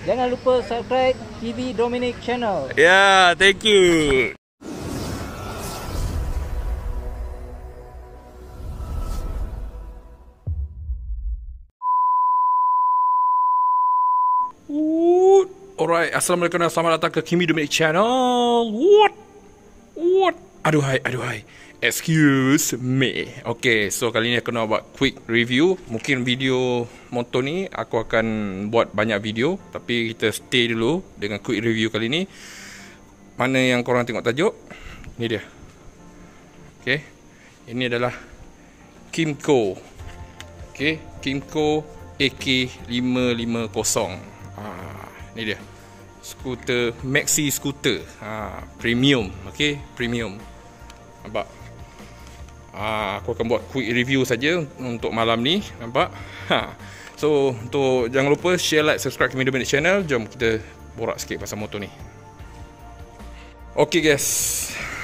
Jangan lupa subscribe TV Dominic Channel. Yeah, thank you. Alright, assalamualaikum dan selamat datang ke Kimi Dominic Channel. What? Aduhai. Excuse me. Okay, so kali ni aku nak buat quick review. Mungkin video motor ni aku akan buat banyak video, tapi kita stay dulu dengan quick review kali ni. Mana yang korang tengok tajuk? Ni dia. Okay, ini adalah Kymco. Okay, Kymco AK550. Ni dia. Skuter, maxi skuter. Premium. Okay, premium. Nampak? Aku akan buat quick review saja untuk malam ni. Nampak? So, untuk jangan lupa share, like, subscribe Kimi Dominic Channel. Jom kita borak sikit pasal motor ni. Okay guys,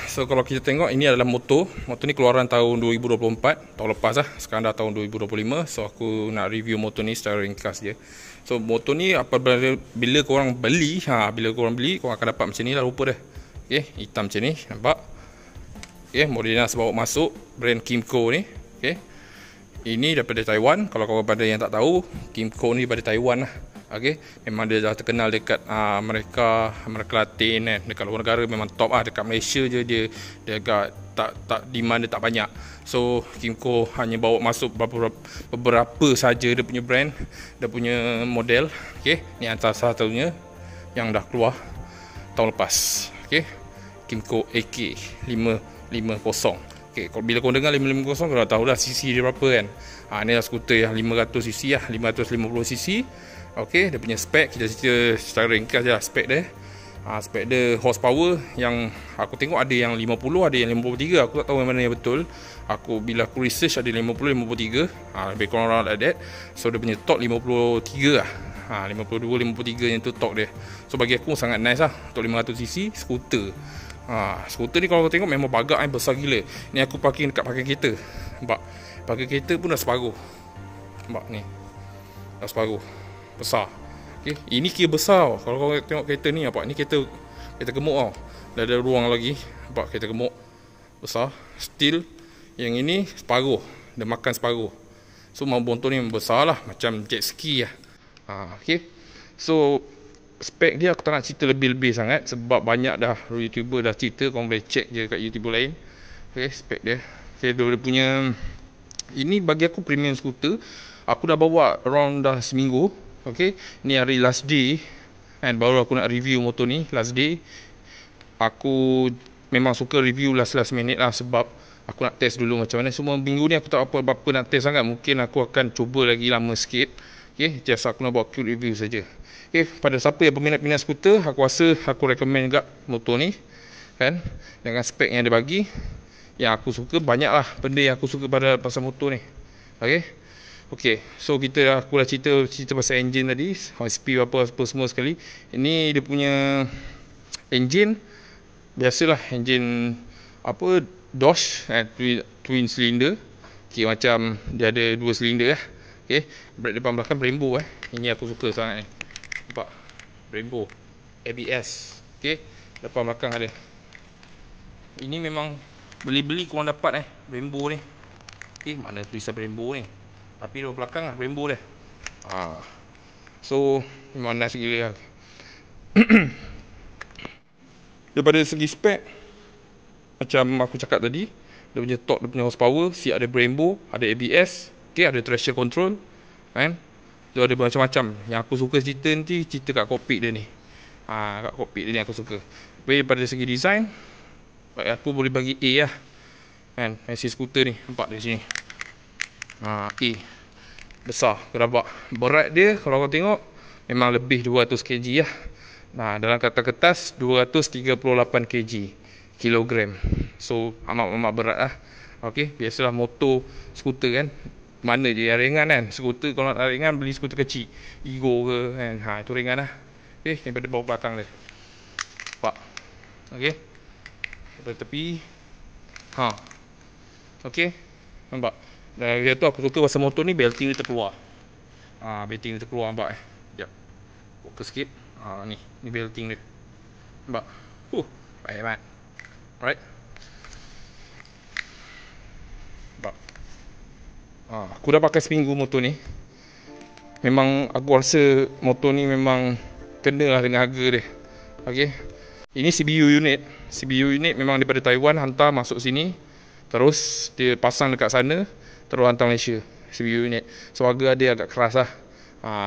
so kalau kita tengok, ini adalah motor ni keluaran tahun 2024, tahun lepas lah. Sekarang dah tahun 2025. So aku nak review motor ni secara ringkas je. So motor ni bila korang beli, korang akan dapat macam ni lah rupa dia. Okay, hitam macam ni, nampak? Okay, modelnya bawa masuk brand Kymco ni. Okay, ini daripada Taiwan. Kalau korang pada yang tak tahu, Kymco ni daripada Taiwan lah. Okay, memang dia dah terkenal dekat Amerika Latin kan. Dekat luar negara memang top lah. Dekat Malaysia je dia agak tak demand dia tak banyak. So Kymco hanya bawa masuk beberapa saja dia punya brand, dia punya model. Okay, ni antara satunya yang dah keluar tahun lepas. Okay, Kymco AK550. Okay, bila kau dengar 550, kau dah tahu dah cc dia berapa kan. Ni lah skuter yang 500cc lah, 550cc. Okay, dia punya spek kita cerita secara ringkas je lah spek dia. Spek dia horsepower yang aku tengok ada yang 50, ada yang 53. Aku tak tahu yang mana yang betul. Bila aku research ada 50, 53. Lebih kurang around like that. So dia punya torque 53 lah. 52, 53 yang tu torque dia. So bagi aku sangat nice lah untuk 500cc skuter. Skuter ni kalau kau tengok memang bagak besar gila. Ni aku parking dekat parking kereta. Nampak? Parking kereta pun dah separuh. Nampak ni. Dah separuh. Besar. Okay. Ini kira besar. Kalau kau tengok kereta ni, nampak? Ni kereta gemuk tau. Dah ada ruang lagi. Nampak kereta gemuk. Besar. Still. Yang ini separuh. Dia makan separuh. So motor ni besar lah. Macam jet ski lah. Okay. So spek dia aku tak nak cerita lebih-lebih sangat, sebab banyak dah YouTuber dah cerita. Kau boleh check je kat YouTuber lain. Okay, spek dia. Okay, dia punya ini bagi aku premium scooter. Aku dah bawa around dah seminggu. Okay, ni hari last day and baru aku nak review motor ni. Last day aku memang suka review last minute lah, sebab aku nak test dulu macam mana. Semua minggu ni aku tak apa-apa nak test sangat. Mungkin aku akan cuba lagi lama sikit. Okay, just aku nak buat quick review saja. Okay, pada siapa yang peminat skuter, aku rasa aku recommend juga motor ni kan, dengan spek yang dia bagi. Yang aku suka, banyak lah benda yang aku suka pasal motor ni. Okay, so aku dah cerita pasal engine tadi, HP apa semua sekali. Ini dia punya engine biasalah, engine Dodge twin cylinder. Okay, macam dia ada 2 silinder lah. Okay, brake depan belakang Brembo Ini aku suka sangat ni. Nampak? Brembo ABS. Okay, depan belakang ada. Ini memang beli korang dapat Brembo ni. Okay, mana tulisan Brembo ni, tapi di belakang lah Brembo dia. So memang nice gila lah. Daripada segi spek, macam aku cakap tadi, dia punya torque, dia punya horsepower, siap ada Brembo, ada ABS. Okay, ada traction control kan. So ada macam-macam. Yang aku suka cerita kat kokpit dia ni. Kat kokpit dia ni aku suka. Tapi daripada segi design, aku boleh bagi A lah kan. Maxi skuter ni, nampak dari sini. A. Besar, gerabak. Berat dia kalau kau tengok memang lebih 200 kg lah. Dalam kata kertas 238 kilogram. So amat berat lah. Okay, biasalah motor skuter kan, mana je yang ringan kan. Skuter kalau nak ringan, beli skuter kecil, Ego ke kan. Itu ringan lah. Okay, daripada bawah belakang dia, nampak? Okay, daripada tepi. Okay, nampak? Dan dia tu aku suka pasal motor ni, belting dia terkeluar. Belting dia terkeluar, nampak Sekejap. Buka sikit. Ni belting dia. Nampak? Baik banget. Alright. Nampak? Aku dah pakai seminggu motor ni. Memang aku rasa motor ni memang kena lah dengan harga dia. Okay. Ini CBU unit. CBU unit memang daripada Taiwan hantar masuk sini. Terus dia pasang dekat sana, terus hantar Malaysia. CBU unit. So harga dia agak keras lah.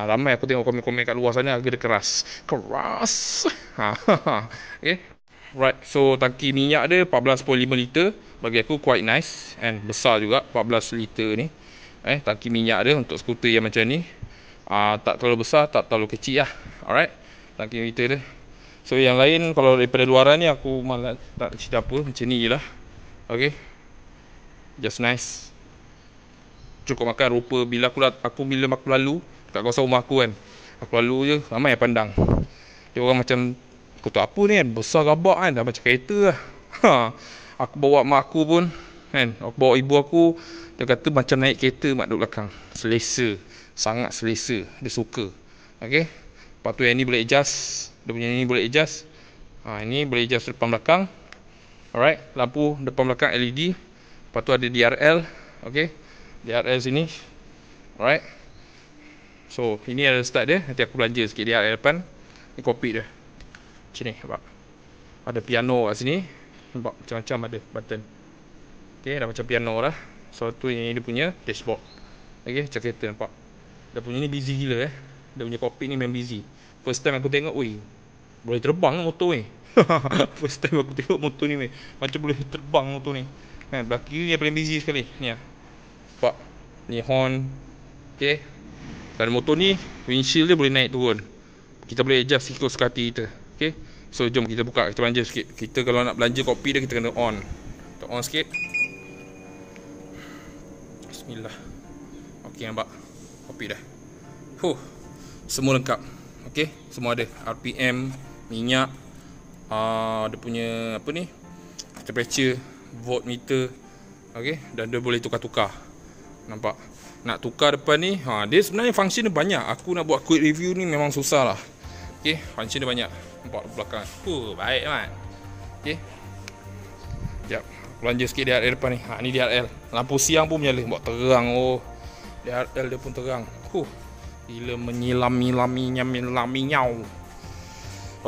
Ramai aku tengok komen-komen kat luar sana harga dia keras. Okay. Right, so tangki minyak dia 14.5 liter. Bagi aku quite nice and besar juga 14 liter ni. Tangki minyak dia untuk skuter yang macam ni. Tak terlalu besar, tak terlalu kecil lah. Alright, tangki liter dia. So yang lain kalau daripada luaran ni aku malah tak cerita apa, macam ni je lah. Okay, just nice. Cukup makan rupa. Bila aku lalu kat kawasan rumah aku kan, aku lalu je ramai yang pandang. Dia orang macam, aku tak apa ni kan, besar rabak kan, dah macam kereta lah. Aku bawa mak aku pun kan, aku bawa ibu aku, dia kata macam naik kereta mak duduk belakang. Selesa, sangat selesa, dia suka. Okay. Lepas tu yang ni boleh adjust. Dia punya ni boleh adjust. Ini boleh adjust depan belakang. Alright, lampu depan belakang LED. Lepas tu ada DRL. Okay, DRL sini. Alright. So ini ada start dia. Nanti aku belanja sikit DRL depan. Ni kokpit dia macam ni, nampak? Ada piano kat sini. Nampak macam-macam ada button. Okay, dah macam piano lah. So tu yang dia punya dashboard. Okay, macam kereta, nampak? Dia punya ni busy gila Dia punya kokpit ni memang busy. First time aku tengok, weh, boleh terbang motor ni. First time aku tengok motor ni, weh, macam boleh terbang motor ni. Belakang kiri yang paling busy sekali. Ni lah, nampak? Ni horn. Okay. Dan motor ni windshield dia boleh naik turun. Kita boleh adjust ikut suka hati kita. Okay. So jom kita buka, kita belanja sikit. Kita kalau nak belanja kopi dia, kita kena on. Kita on sikit. Bismillah. Okay, nampak kopi dah. Semua lengkap. Okay, semua ada. RPM, minyak, dia punya apa ni, temperature, voltmeter. Okay, dan dia boleh tukar-tukar. Nampak? Nak tukar depan ni, dia sebenarnya function dia banyak. Aku nak buat quick review ni memang susah lah. Okay, function dia banyak. Nampak belakang. Baik kan. Okay, sekejap, belanja sikit DRL depan ni. Ni DRL. Lampu siang pun menyala, buat terang. DRL dia pun terang. Gila, menyilami-nyau.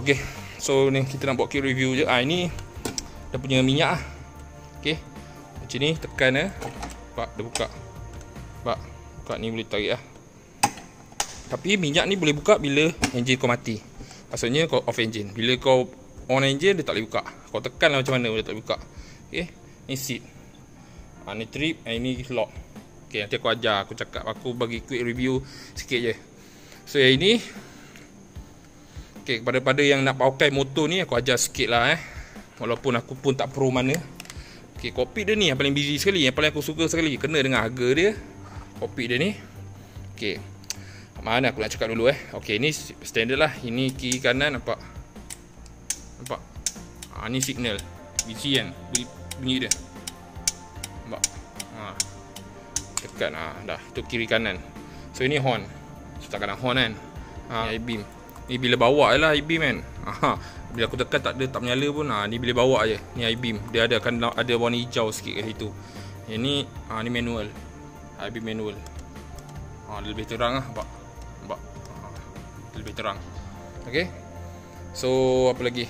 Okay, so ni kita nak buat quick review je. Ini dia punya minyak. Okay, macam ni, tekan Nampak, dia buka. Nampak, buka ni boleh tarik lah. Tapi minyak ni boleh buka bila enjin kau mati. Maksudnya kau off engine. Bila kau on engine, dia tak boleh buka. Kau tekan lah macam mana, dia tak boleh buka. Okay, ni seat. Ni trip, ini lock. Okay, nanti aku ajar, aku cakap, aku bagi quick review sikit je. So yang ini, okay, kepada yang nak pakai motor ni, aku ajar sikit lah walaupun aku pun tak pro mana. Okay, kokpit dia ni yang paling busy sekali, yang paling aku suka sekali. Kena dengan harga dia, kokpit dia ni. Okay, mana aku nak cakap dulu Okay, ni standard lah. Ini kiri kanan, nampak? Nampak? Ni signal. Busy kan, bunyi dia. Nampak? Tekan, dah, itu kiri kanan. So ini horn. So tak kena horn kan. Ni I-beam. Ni bila bawa je lah I-beam kan. Bila aku tekan tak menyala pun. Ni bila bawa je. Ni I-beam. Dia akan ada warna hijau sikit kat situ. Yang ni, ni manual. I-beam manual. Dia lebih terang lah. Nampak? Dia lebih terang. Okay. So apa lagi?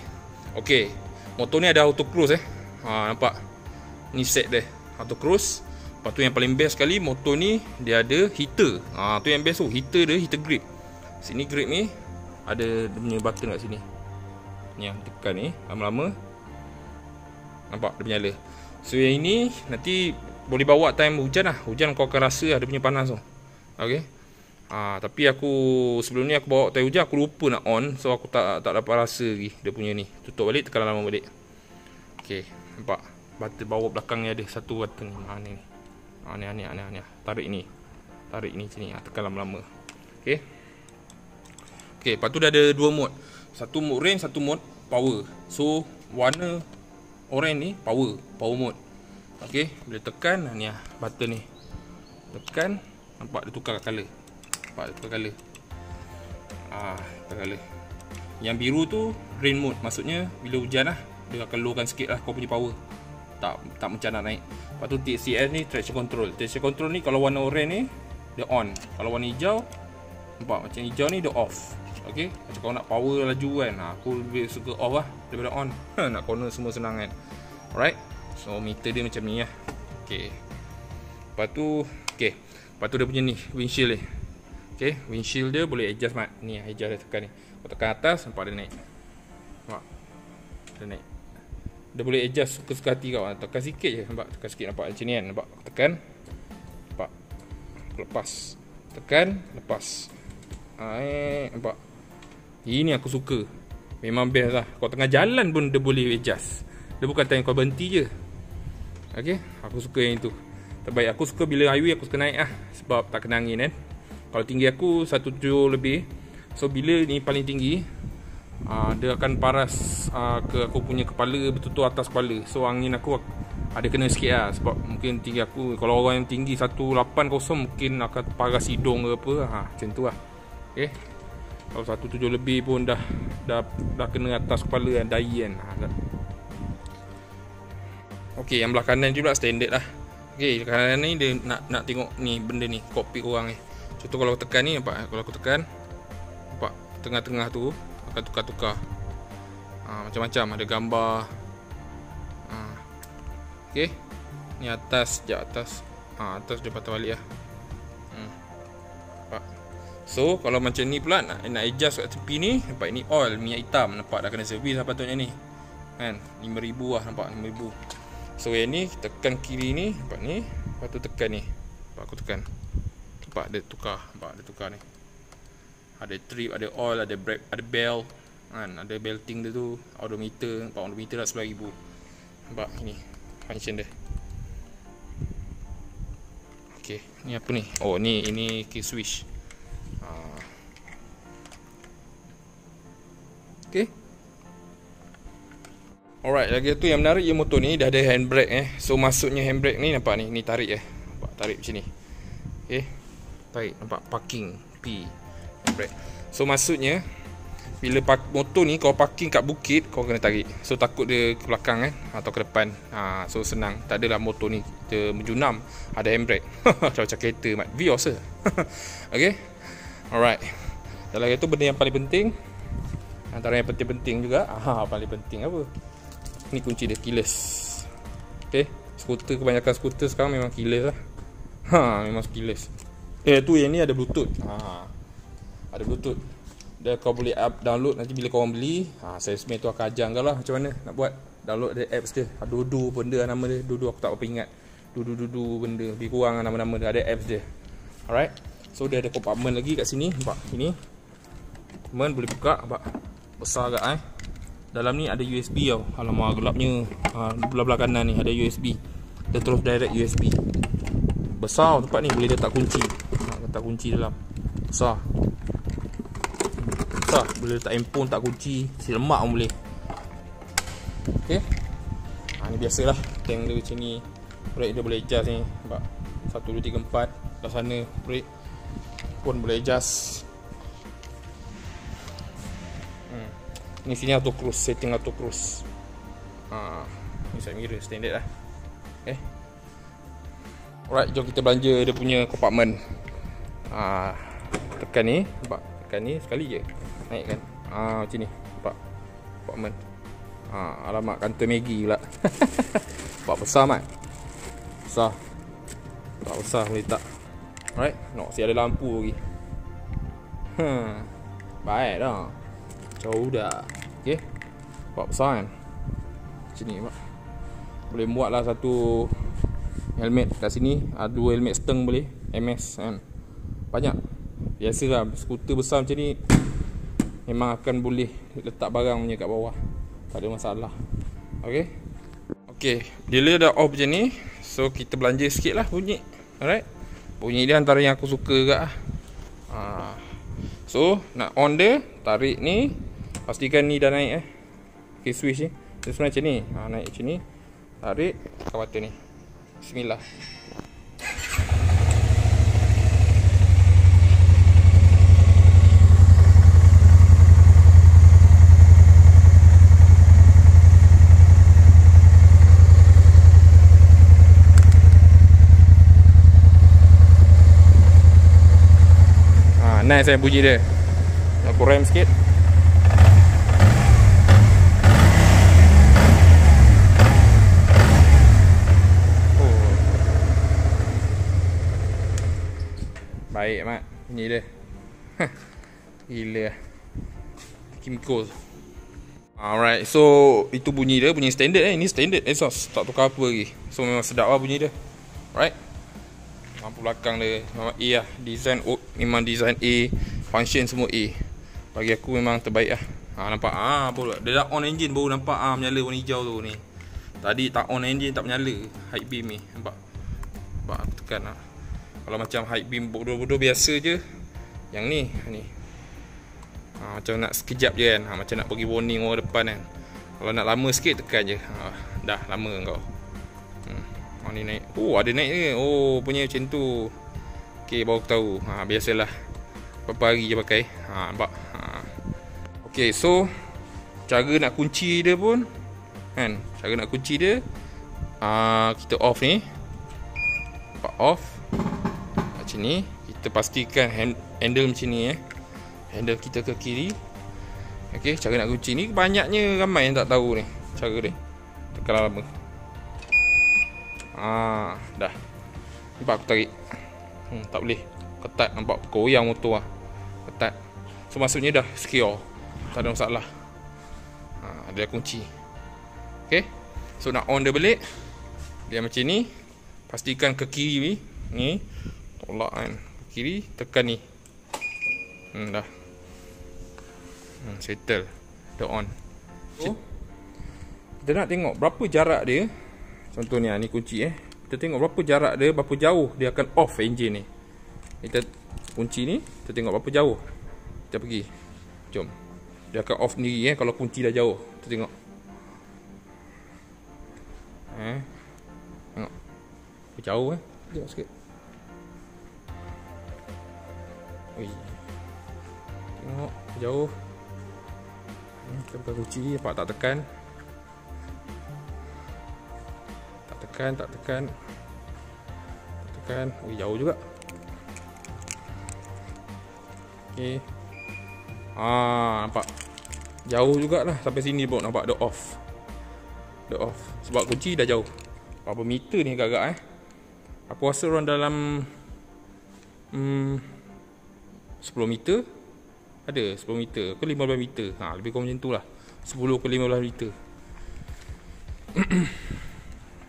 Okay, motor ni ada auto cruise nampak? Ni set dia, auto cruise. Lepas tu yang paling best sekali, motor ni dia ada heater. Tu yang best tu, heater dia, heater grip. Sini grip ni ada dia punya button kat sini. Ni yang tekan ni, lama-lama nampak dia menyala. So yang ini nanti boleh bawa time hujan lah. Hujan kau akan rasa dia punya panas tu. Okay. Tapi aku sebelum ni aku bawa time hujan, aku lupa nak on. So aku tak dapat rasa lagi dia punya ni. Tutup balik, tekan lama balik. Okay, nampak button bawah belakang ni ada satu button ni. Ni. Tarik ni sini. Tekan lama-lama. Okay. Okay, lepas tu dah ada dua mode. Satu mode range, satu mode power. So warna orange ni power mode. Okay, bila tekan ni button ni. Tekan, nampak dia tukar color. Nampak dia tukar color. Colour. Yang biru tu rain mode, maksudnya bila hujan lah dia akan lowkan sikit lah kau punya power. Tak macam nak naik. Lepas tu TCS ni traction control. Traction control ni kalau warna orange ni dia on. Kalau warna hijau, nampak macam hijau ni dia off. Okay, macam kau nak power laju kan, aku lebih suka off lah daripada on. Nak corner semua senang kan. Alright, so meter dia macam ni lah. Okay, lepas tu lepas tu dia punya ni windshield ni. Okay, windshield dia boleh adjust mat. Ni adjust dia tekan ni. Kau tekan atas, nampak dia naik. Nampak? Dia naik. Dia boleh adjust suka-suka hati kau. Tekan sikit je, nampak? Tekan sikit, nampak macam ni kan. Nampak? Tekan. Nampak? Lepas. Tekan, lepas. Nampak? Ini aku suka. Memang best lah. Kau tengah jalan pun dia boleh adjust. Dia bukan time kau berhenti je. Okay, aku suka yang itu. Terbaik. Aku suka bila highway aku suka naik lah. Sebab tak kena angin kan. Kalau tinggi aku 1.7 lebih. So bila ni paling tinggi, dia akan paras ke aku punya kepala, betul-betul atas kepala. So angin aku ada kena sikit lah. Sebab mungkin tinggi aku, kalau orang yang tinggi 180 mungkin akan paras hidung ke apa. Macam tu lah. Okay, kalau 1.7 lebih pun dah kena atas kepala kan, dahi kan. Okay, yang belah kanan juga standard lah. Okay, kanan ni dia nak tengok ni benda ni, kokpit korang ni. Contoh kalau aku tekan ni, nampak? Kalau aku tekan, nampak tengah-tengah tu akan tukar-tukar. Macam-macam, ada gambar. Okay, ni atas, sekejap atas. Atas dia patah balik lah. Nampak? So kalau macam ni pula nak adjust kat tepi ni, nampak ni oil minyak hitam, nampak dah kena servis lah patutnya ni kan. 5,000 lah, nampak 5,000. So yang ni tekan kiri ni, nampak ni. Lepas tu tekan ni, nampak aku tekan, nampak dia tukar, nampak dia tukar ni. Ada trip, ada oil, ada brake, ada belt kan, ada belting dia tu, odometer, nampak odometer dah 11,000. Nampak ini function dia. Okay, ni apa ni? Oh ni, ini key switch. Okay. Alright, lagi tu yang menarik yang motor ni dah ada handbrake So masuknya handbrake ni, nampak ni, ni tarik nampak tarik macam ni. Okay, tarik, nampak parking P handbrake. So maksudnya bila motor ni kau parking kat bukit, kau kena tarik. So takut dia ke belakang kan, atau ke depan. So senang, tak adalah motor ni kita menjunam, ada handbrake. Macam kereta mat Vios lah. Okay. Alright, dan lagi tu benda yang paling penting, antara yang penting-penting juga, paling penting apa? Ni kunci dia, keyless. Okay, skuter, kebanyakan skuter sekarang memang keyless lah. Memang keyless. Tu yang ni ada bluetooth. Ada bluetooth. Dia kau boleh download nanti bila kau orang beli. Salesman tu akan ajar kau lah macam mana nak buat. Download dia apps dia. Dudu benda nama dia. Dudu aku tak apa ingat. Dudu benda. Lebih kurang nama-nama dia. Ada apps dia. Alright. So dia ada compartment lagi kat sini. Nampak ini. Compartment boleh buka. Nampak besar agak Dalam ni ada USB tau. Alamak gelapnya. Belah-belah kanan ni ada USB. Dia terus direct USB. Besar tempat ni, boleh letak kunci. Letak kunci dalam. Besar. Boleh letak handphone, tak kunci. Si lemak pun boleh. Okay. Ni biasalah tank dia macam ni. Brake dia boleh adjust ni. Nampak 1, 2, 3, 4. Dah sana brake pun boleh adjust. Ni sini auto cruise, setting auto cruise. Ni side mirror standard lah. Okay. Alright, jom kita belanja dia punya compartment. Tekan ni, nampak? Tekan ni sekali je. Naik kan. Macam ni. Nampak? Compartment. Alamak, kantor Maggi pula. Nampak besar mat. Besar. Nampak besar boleh tak. Alright, si ada lampu lagi. Baik dah. Jauh dah. Okay. Nampak besar kan. Macam ni nampak. Boleh muat lah satu helmet kat sini. 2 helmet seteng boleh. MS kan. Banyak. Biasalah skuter besar macam ni memang akan boleh letak barang punya kat bawah. Tak ada masalah. Okay. Okay, bila dah off macam ni, so kita belanja sikit lah bunyi. Alright. Bunyi dia antara yang aku suka juga lah. So nak on dia, tarik ni, pastikan ni dah naik Okay, switch ni dia sebenarnya macam ni. Naik macam ni, tarik kawatan ni. Bismillah. Nice bunyi dia. Aku rem sikit. Baik mat, bunyi dia. Gila. Chemical. Alright, so itu bunyi dia, bunyi standard Ini standard exhaust, tak tukar apa lagi. So memang sedap lah bunyi dia. Alright. Lampu belakang dia memang A lah. Design memang design A, function semua A. Bagi aku memang terbaik lah. Nampak baru dia dah on engine baru nampak menyala warna hijau tu ni. Tadi tak on engine tak menyala high beam ni. Nampak aku tekan lah. Kalau macam high beam bodoh-bodoh biasa je, yang ni macam nak sekejap je kan, macam nak bagi warning orang depan kan. Kalau nak lama sikit tekan je, dah lama kau. Ni naik, ada naik ke, punya macam tu. Okay, baru aku tahu. Biasalah berapa hari je pakai. Nampak. Okay, so cara nak kunci dia pun kan, cara nak kunci dia, kita off ni. Nampak, off macam ni. Kita pastikan handle macam ni handle kita ke kiri. Okay, cara nak kunci ni banyaknya ramai yang tak tahu ni cara dia. Tekan lama. Dah. Nampak aku tarik. Tak boleh. Ketat, nampak goyang motor ketat. So maksudnya dah secure. Tak ada masalah. Dia kunci. Okay. So nak on dia balik, dia macam ni. Pastikan ke kiri ni. Tolak kan. Ke kiri, tekan ni. Dah. Settle. Dah on. So, kita nak tengok berapa jarak dia. Contohnya ni kunci kita tengok berapa jarak dia, berapa jauh dia akan off engine ni. Kita kunci ni, kita tengok berapa jauh. Kita pergi. Jom. Dia akan off sendiri kalau kunci dah jauh. Kita tengok. Tengok. Jauh Tengok sikit. Tengok jauh. Kita buka kunci, nampak tak tekan. Tak tekan. Jauh juga. Okay. Nampak. Jauh jugalah sampai sini pun nampak dah off. Sebab kunci dah jauh. Berapa meter ni agak-agak Aku rasa orang dalam 10 meter. Ada 10 meter ke 15 meter. Lebih kurang macam tu lah. 10 ke 15 meter.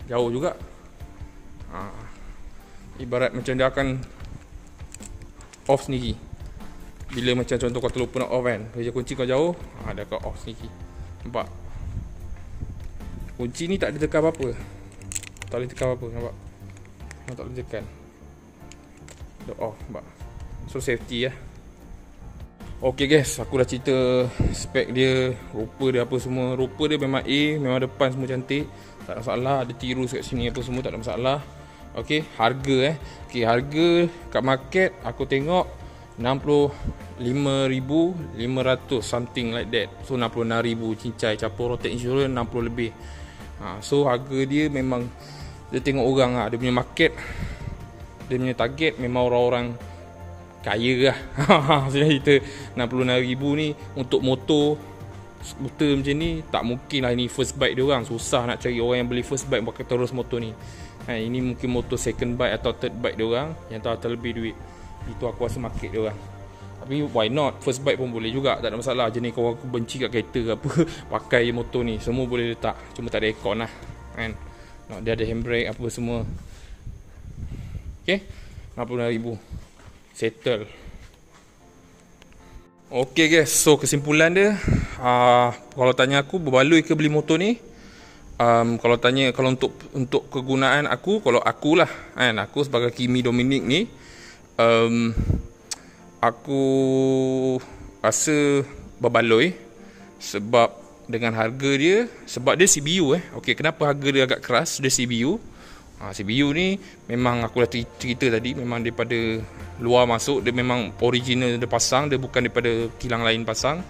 Jauh juga. Ibarat macam dia akan off sendiri. Bila macam contoh kau terlupa nak off kan, kerja kunci kau jauh, dia akan off sendiri. Nampak? Kunci ni tak ada tekan apa-apa. Tak boleh tekan apa-apa. Nampak? Tak boleh tekan. Dah off. Nampak? So safety Okay guys, aku dah cerita spek dia, rupa dia apa semua. Rupa dia memang A, memang depan semua cantik. Tak ada masalah, ada tiru kat sini apa semua, tak ada masalah. Okay, harga Okay, harga kat market aku tengok 65,500 something like that. So 66,000 cincai, capur rotate insurance 60 lebih. So harga dia memang dia tengok orang dia punya market, dia punya target memang orang-orang kaya lah. Sebenarnya kita 66,000 ni untuk motor skuter macam ni tak mungkin lah. Ini first bike dia orang, susah nak cari orang yang beli first bike pakai terus motor ni. Ini mungkin motor second bike atau third bike dia orang yang tak terlebih duit. Itu aku rasa market dia orang. Tapi why not, first bike pun boleh juga, tak ada masalah. Jenis kau aku benci kat kereta ke apa pakai motor ni, semua boleh letak, cuma tak ada aircon lah kan. Dia ada handbrake apa semua. Okay, 66,000 settle. Okay guys, so kesimpulan dia, kalau tanya aku berbaloi ke beli motor ni, kalau tanya, kalau untuk kegunaan aku, kalau akulah kan, aku sebagai Kimi Dominic ni, aku rasa berbaloi. Sebab dengan harga dia, sebab dia CBU okay, kenapa harga dia agak keras? Dia CBU. CBU ni memang aku dah cerita tadi, memang daripada luar masuk, dia memang original dia pasang, dia bukan daripada kilang lain pasang.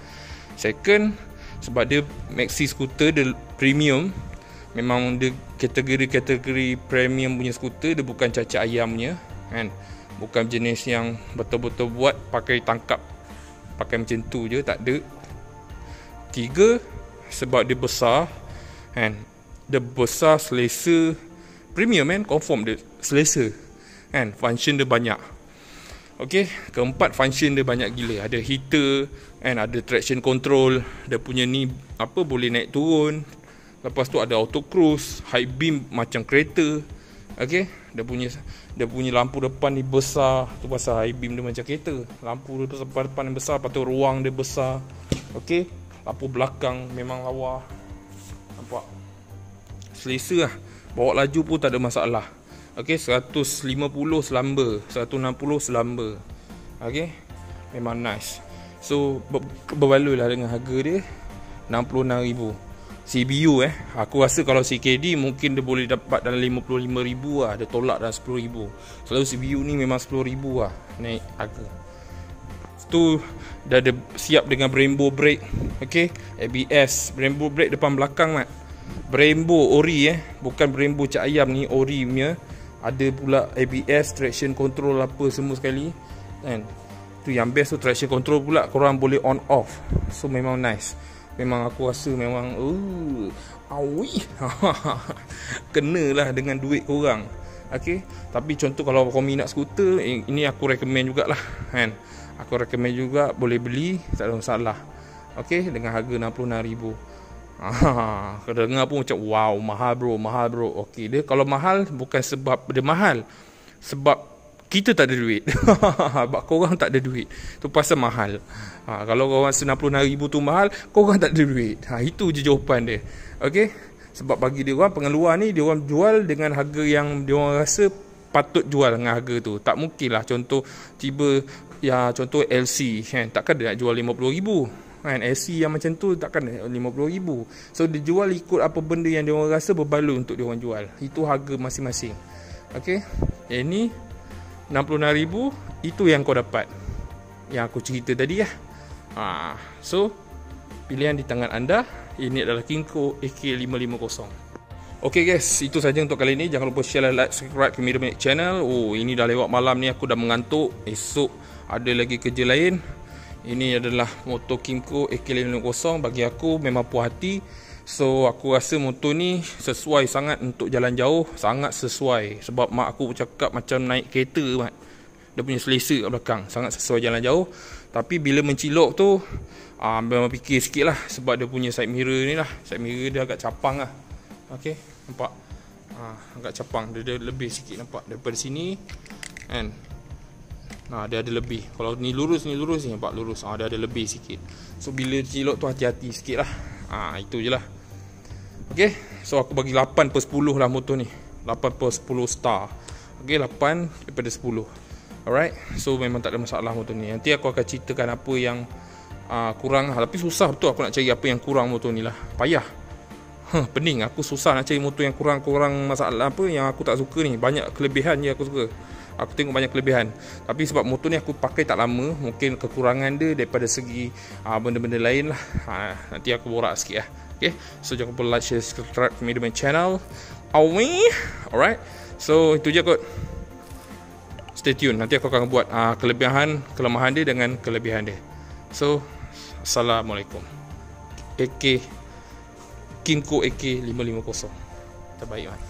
Second, sebab dia maxi scooter, dia premium, memang dia kategori premium punya skuter, dia bukan cacat ayam punya kan. Bukan jenis yang betul-betul buat pakai tangkap, pakai macam tu je, tak ada. 3, sebab dia besar, kan, dia besar, selesa, premium kan, confirm dia selesa, kan, function dia banyak. Okey, keempat, function dia banyak gila. Ada heater, kan, ada traction control, dia punya ni apa, boleh naik turun. Lepas tu ada auto cruise, high beam macam kereta. Okey, dia punya lampu depan ni besar, tu pasal high beam dia macam kereta. Lampu dia depan yang besar, lepas tu ruang dia besar. Okey, lampu belakang memang lawa. Nampak? Selesa lah. Bawa laju pun tak ada masalah. Okey, 150 selamba, 160 selamba. Okey, memang nice. So berbaloi lah dengan harga dia 66,000. CBU aku rasa kalau CKD mungkin dia boleh dapat dalam 55,000 lah. Dia tolak dalam 10,000. Selalu CBU ni memang 10,000 lah naik harga. Tu dah ada siap dengan Brembo brake. Okey, ABS, Brembo brake depan belakang mat. Brembo ori bukan Brembo cak ayam ni, ori punya. Ada pula ABS, traction control apa semua sekali, kan. Tu yang best tu, traction control pula korang boleh on off. So memang nice. Memang aku rasa memang awi. Kenalah dengan duit korang. Okey, tapi contoh kalau kau minat skuter, ini aku recommend jugalah, kan. Aku recommend juga, boleh beli, tak ada masalah. Okey, dengan harga 66,000. Kau dengar pun macam wow, mahal bro. Okey, dia kalau mahal bukan sebab dia mahal, sebab kita tak ada duit. Sebab korang tak ada duit, tu pasal mahal. Kalau korang rasa 66,000 tu mahal, korang tak ada duit. Itu je jawapan dia. Okey, sebab bagi dia orang pengeluar ni, dia orang jual dengan harga yang dia orang rasa patut jual dengan harga tu. Tak mungkin lah contoh tiba ya, contoh LC kan, takkan dia nak jual 50,000 kan. LC yang macam tu takkan 50,000. So dia jual ikut apa benda yang dia orang rasa berbaloi untuk dia orang jual. Itu harga masing-masing. Okey, yang ni 66,000, itu yang kau dapat, yang aku cerita tadi lah. So pilihan di tangan anda. Ini adalah Kymco AK550. Okay guys, itu saja untuk kali ini. Jangan lupa share, like, subscribe ke Media Maniac Channel. Ini dah lewat malam ni, aku dah mengantuk. Esok ada lagi kerja lain. Ini adalah motor Kymco AK550. Bagi aku memang puas hati. So aku rasa motor ni sesuai sangat untuk jalan jauh. Sangat sesuai. Sebab mak aku cakap macam naik kereta mat. Dia punya selesa kat belakang, sangat sesuai jalan jauh. Tapi bila mencilok tu memang fikir sikit lah. Sebab dia punya side mirror ni lah. Side mirror dia agak capang lah. Okay, nampak? Agak capang. Dia lebih sikit, nampak? Daripada sini kan, dia ada lebih. Kalau ni lurus ni, nampak lurus. Dia ada lebih sikit. So bila cilok tu hati-hati sikit lah. Itu je lah. Okay, so aku bagi 8/10 lah motor ni. 8/10 star. Okay, 8 daripada 10. Alright, so memang tak ada masalah motor ni. Nanti aku akan ceritakan apa yang kurang. Tapi susah betul aku nak cari apa yang kurang motor ni lah. Payah. Pening. Aku susah nak cari motor yang kurang masalah apa yang aku tak suka ni. Banyak kelebihan je aku suka. Aku tengok banyak kelebihan. Tapi sebab motor ni aku pakai tak lama, mungkin kekurangan dia daripada segi benda-benda lain lah. Nanti aku borak sikit lah. Okay, so jangan lupa like, share, subscribe to Media Maniac Channel. Alright, so itu je kot. Stay tune. Nanti aku akan buat kelebihan, kelemahan dia dengan kelebihan dia. So assalamualaikum. Kymco AK550 terbaik man.